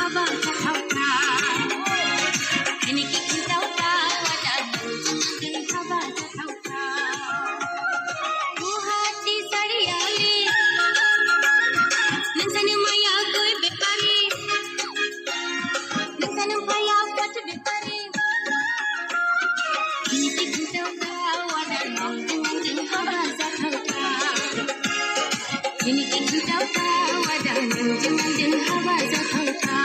हाबा जाथावथा दिनैखि खिन्थावथा वादा नोंजों हाबा जाथावथा गुवाहाटी सारियालि नोंसानो माया गय बेपारि नोंसानो भाया फाथो बेपारि दिनैखि खिन्थावथा वादा नोंजों हाबा जाथावथा दिनैखि खिन्थावथा वादा नोंजों हाबा जाथावथा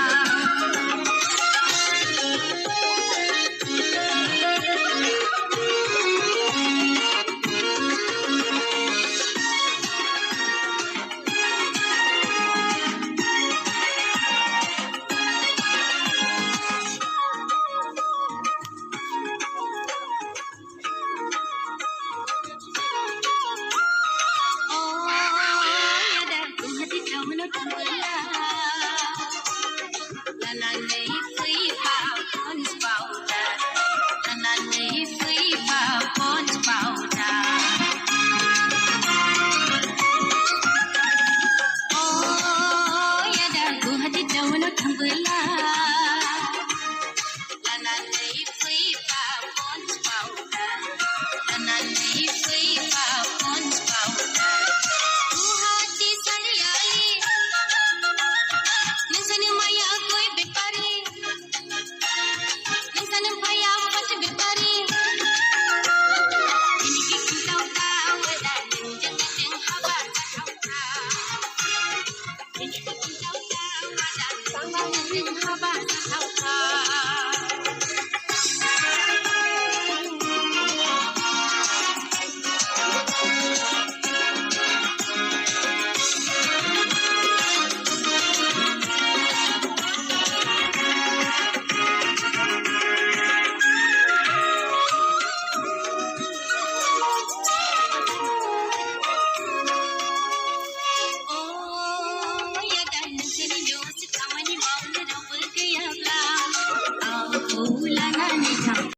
हाबा जाथावथा